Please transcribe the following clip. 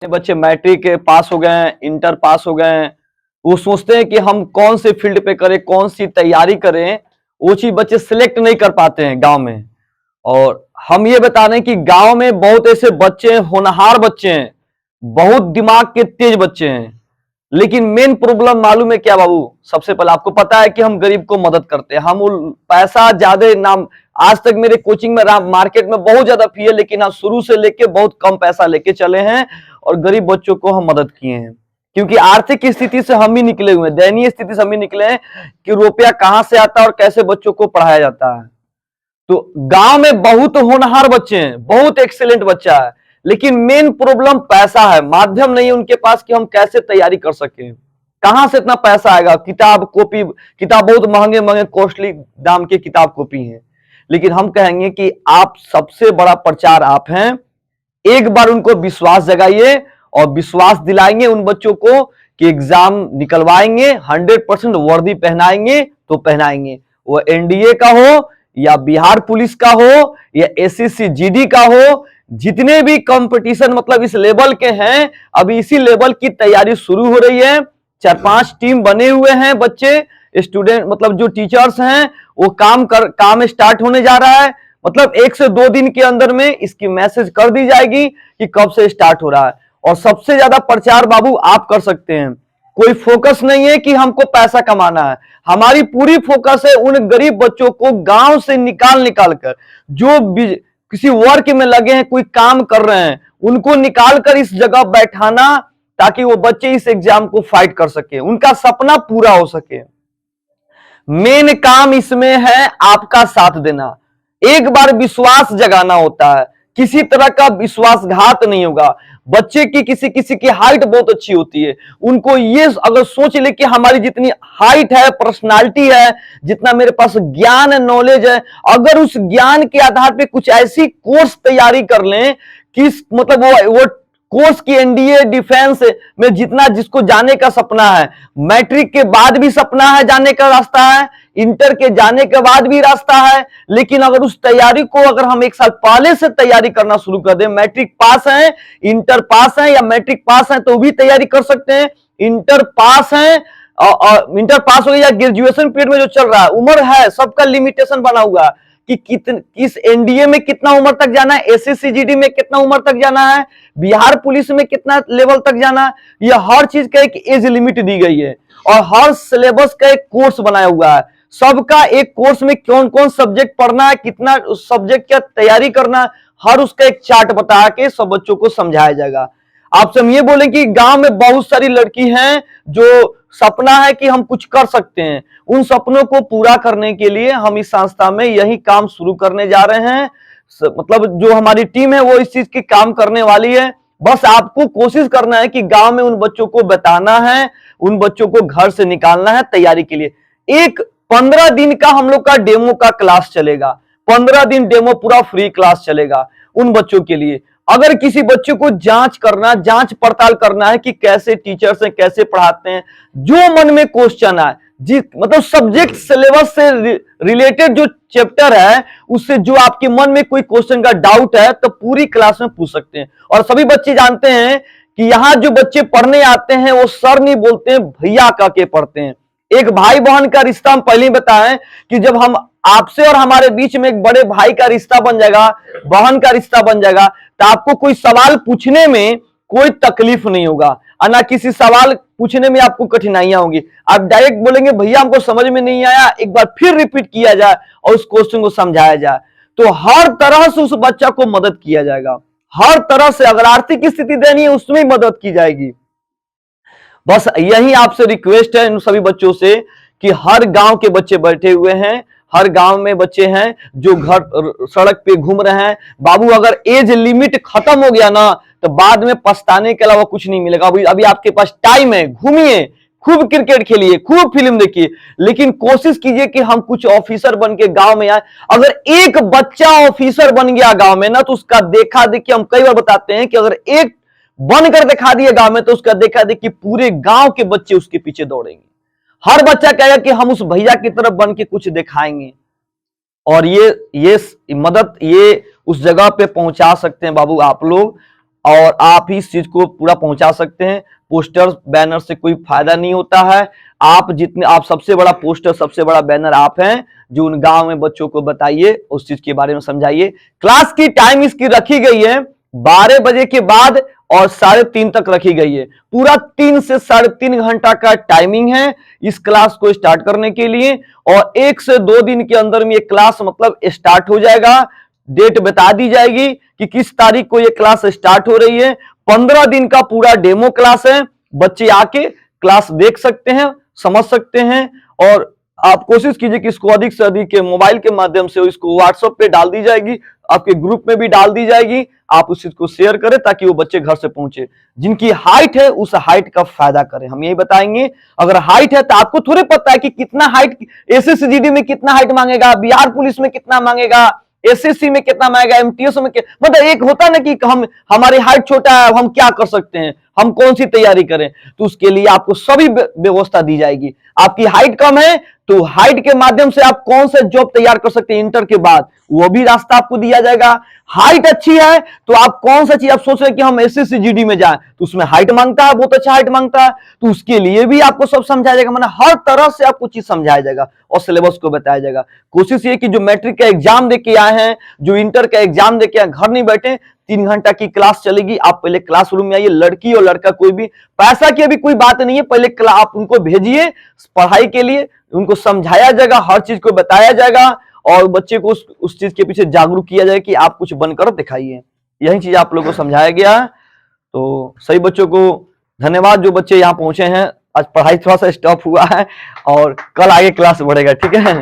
बच्चे matric pass हो गए हैं, इंटर पास हो गए हैं, वो सोचते हैं कि हम कौन से फील्ड पे करें, कौन सी तैयारी करें। वो चीज बच्चे सिलेक्ट नहीं कर पाते हैं गांव में। और हम ये बता रहे हैं कि गांव में बहुत ऐसे बच्चे हैं, होनहार बच्चे हैं, बहुत दिमाग के तेज बच्चे हैं। लेकिन मेन प्रॉब्लम मालूम है क्या बाबू? सबसे पहले आपको पता है कि हम गरीब को मदद करते हैं, हम पैसा ज्यादा नाम। आज तक मेरे कोचिंग में मार्केट में बहुत ज्यादा फी है, लेकिन हम शुरू से लेके बहुत कम पैसा लेके चले हैं और गरीब बच्चों को हम मदद किए हैं। क्योंकि आर्थिक स्थिति से हम ही निकले हुए हैं, दयनीय स्थिति से हम ही निकले हैं कि रुपया कहां से आता है और कैसे बच्चों को पढ़ाया जाता है। तो गांव में बहुत होनहार बच्चे हैं, बहुत एक्सीलेंट बच्चा है, लेकिन मेन प्रॉब्लम पैसा है। माध्यम नहीं है उनके पास कि हम कैसे तैयारी कर सके। कहां से इतना पैसा आएगा? किताब कॉपी, किताब बहुत महंगे महंगे कॉस्टली दाम के किताब कॉपी हैं। लेकिन हम कहेंगे कि आप सबसे बड़ा प्रचार आप हैं। एक बार उनको विश्वास जगाइए और विश्वास दिलाएंगे उन बच्चों को कि एग्जाम निकलवाएंगे, 100% वर्दी पहनाएंगे तो पहनाएंगे। वो एनडीए का हो या बिहार पुलिस का हो या एसएससी जीडी का हो, जितने भी कंपटीशन मतलब इस लेवल के हैं, अभी इसी लेवल की तैयारी शुरू हो रही है। 4-5 टीम बने हुए हैं बच्चे, स्टूडेंट मतलब जो टीचर्स हैं वो काम स्टार्ट होने जा रहा है। मतलब 1 से 2 दिन के अंदर में इसकी मैसेज कर दी जाएगी कि कब से स्टार्ट हो रहा है। और सबसे ज्यादा प्रचार बाबू आप कर सकते हैं। कोई फोकस नहीं है कि हमको पैसा कमाना है, हमारी पूरी फोकस है उन गरीब बच्चों को गांव से निकाल कर, जो किसी वर्क में लगे हैं, कोई काम कर रहे हैं, उनको निकाल कर इस जगह बैठाना, ताकि वो बच्चे इस एग्जाम को फाइट कर सके, उनका सपना पूरा हो सके। मेन काम इसमें है आपका साथ देना। एक बार विश्वास जगाना होता है, किसी तरह का विश्वासघात नहीं होगा। बच्चे की किसी किसी की हाइट बहुत अच्छी होती है, उनको ये अगर सोच ले कि हमारी जितनी हाइट है, पर्सनालिटी है, जितना मेरे पास ज्ञान है, नॉलेज है, अगर उस ज्ञान के आधार पे कुछ ऐसी कोर्स तैयारी कर लें कि मतलब वो कोर्स की एनडीए डिफेंस में जितना जिसको जाने का सपना है, मैट्रिक के बाद भी सपना है जाने का रास्ता है, इंटर के जाने के बाद भी रास्ता है। लेकिन अगर उस तैयारी को अगर हम 1 साल पहले से तैयारी करना शुरू कर दें, मैट्रिक पास है, इंटर पास है या मैट्रिक पास है तो भी तैयारी कर सकते हैं। इंटर पास है इंटर पास हो गया या ग्रेजुएशन पीरियड में जो चल रहा है, उम्र है, सबका लिमिटेशन बना हुआ है कि किस एनडीए में कितना उम्र तक जाना है, एसएससी जीडी में कितना उम्र तक जाना है, बिहार पुलिस में कितना लेवल तक जाना है। यह हर चीज का एक एज लिमिट दी गई है और हर सिलेबस का एक कोर्स बनाया हुआ है। सबका एक कोर्स में कौन कौन सब्जेक्ट पढ़ना है, कितना उस सब्जेक्ट की तैयारी करना है, हर उसका एक चार्ट बता के सब बच्चों को समझाया जाएगा। आपसे हम ये बोले कि गांव में बहुत सारी लड़की हैं जो सपना है कि हम कुछ कर सकते हैं, उन सपनों को पूरा करने के लिए हम इस संस्था में यही काम शुरू करने जा रहे हैं। मतलब जो हमारी टीम है वो इस चीज की काम करने वाली है। बस आपको कोशिश करना है कि गांव में उन बच्चों को बताना है, उन बच्चों को घर से निकालना है तैयारी के लिए। एक 15 दिन का हम लोग का डेमो का क्लास चलेगा, 15 दिन डेमो पूरा फ्री क्लास चलेगा उन बच्चों के लिए। अगर किसी बच्चे को जांच पड़ताल करना है कि कैसे टीचर्स हैं, कैसे पढ़ाते हैं, जो मन में क्वेश्चन आए, मतलब सब्जेक्ट सिलेबस से रिलेटेड जो चैप्टर है, उससे जो आपके मन में कोई क्वेश्चन का डाउट है तो पूरी क्लास में पूछ सकते हैं। और सभी बच्चे जानते हैं कि यहाँ जो बच्चे पढ़ने आते हैं वो सर नहीं बोलते हैं, भैया कह के पढ़ते हैं। एक भाई बहन का रिश्ता हम पहले ही बताएं कि जब हम आपसे और हमारे बीच में एक बड़े भाई का रिश्ता बन जाएगा, बहन का रिश्ता बन जाएगा, तो आपको कोई सवाल पूछने में कोई तकलीफ नहीं होगा और ना किसी सवाल पूछने में आपको कठिनाइयां होंगी। आप डायरेक्ट बोलेंगे भैया हमको समझ में नहीं आया, एक बार फिर रिपीट किया जाए और उस क्वेश्चन को समझाया जाए, तो हर तरह से उस बच्चा को मदद किया जाएगा। हर तरह से अगर आर्थिक स्थिति देनी है उसमें मदद की जाएगी। बस यही आपसे रिक्वेस्ट है इन सभी बच्चों से कि हर गांव के बच्चे बैठे हुए हैं, हर गांव में बच्चे हैं जो घर सड़क पे घूम रहे हैं। बाबू अगर एज लिमिट खत्म हो गया ना तो बाद में पछताने के अलावा कुछ नहीं मिलेगा। अभी आपके पास टाइम है, घूमिए, खूब क्रिकेट खेलिए, खूब फिल्म देखिए, लेकिन कोशिश कीजिए कि हम कुछ ऑफिसर बन के गांव में आए। अगर एक बच्चा ऑफिसर बन गया गांव में ना तो उसका देखा देखी, हम कई बार बताते हैं कि अगर एक बनकर दिखा दिए गांव में तो उसका देखा देखी पूरे गांव के बच्चे उसके पीछे दौड़ेंगे। हर बच्चा कहेगा कि हम उस भैया की तरफ बन के कुछ दिखाएंगे। और ये मदद ये उस जगह पे पहुंचा सकते हैं बाबू आप लोग। और आप ही इस चीज को पूरा पहुंचा सकते हैं। पोस्टर बैनर से कोई फायदा नहीं होता है। आप सबसे बड़ा पोस्टर, सबसे बड़ा बैनर आप हैं, जो उन गांव में बच्चों को बताइए, उस चीज के बारे में समझाइए। क्लास की टाइम इसकी रखी गई है 12 बजे के बाद और 3:30 तक रखी गई है। पूरा 3 से 3.5 घंटा का टाइमिंग है इस क्लास को स्टार्ट करने के लिए, और 1 से 2 दिन के अंदर में ये क्लास मतलब स्टार्ट हो जाएगा। डेट बता दी जाएगी कि किस तारीख को ये क्लास स्टार्ट हो रही है। 15 दिन का पूरा डेमो क्लास है। बच्चे आके क्लास देख सकते हैं, समझ सकते हैं, और आप कोशिश कीजिए कि इसको अधिक से अधिक के मोबाइल के माध्यम से इसको व्हाट्सएप पे डाल दी जाएगी, आपके ग्रुप में भी डाल दी जाएगी। आप उस चीज को शेयर करें ताकि वो बच्चे घर से पहुंचे। जिनकी हाइट है उस हाइट का फायदा करें, हम यही बताएंगे। अगर हाइट है तो आपको थोड़े पता है कि कितना हाइट एसएससीजीडी में कितना हाइट मांगेगा, बिहार पुलिस में कितना मांगेगा, एसएससी में कितना मांगेगा, एमटीएस में मतलब एक होता है ना कि हमारी हाइट छोटा है, हम क्या कर सकते हैं, हम कौन सी तैयारी करें। तो उसके लिए आपको सभी व्यवस्था दी जाएगी। आपकी हाइट कम है तो हाइट के माध्यम से आप कौन सा जॉब तैयार कर सकते हैं इंटर के बाद, वो भी रास्ता आपको दिया जाएगा। हाइट अच्छी है तो आप कौन सा चीज आप सोच रहे हैं कि हम एसएससीजीडी में जाएं, तो उसमें हाइट मांगता है, बहुत अच्छा हाइट मांगता है, तो उसके लिए भी आपको सब समझाया जाएगा। मतलब हर तरह से आपको चीज समझाया जाएगा और सिलेबस को बताया जाएगा। कोशिश ये कि जो मैट्रिक का एग्जाम देके आए हैं, जो इंटर का एग्जाम देके आए, घर नहीं बैठे, 3 घंटा की क्लास चलेगी। आप पहले क्लासरूम में आइए, लड़की और लड़का कोई भी, पैसा की अभी कोई बात नहीं है, पहले आप उनको भेजिए पढ़ाई के लिए, उनको समझाया जाएगा, हर चीज को बताया जाएगा, और बच्चे को उस चीज के पीछे जागरूक किया जाए कि आप कुछ बनकर दिखाइए। यही चीज आप लोगों को समझाया गया है। तो सही बच्चों को धन्यवाद जो बच्चे यहाँ पहुंचे हैं। आज पढ़ाई थोड़ा सा स्टॉप हुआ है और कल आगे क्लास बढ़ेगा, ठीक है।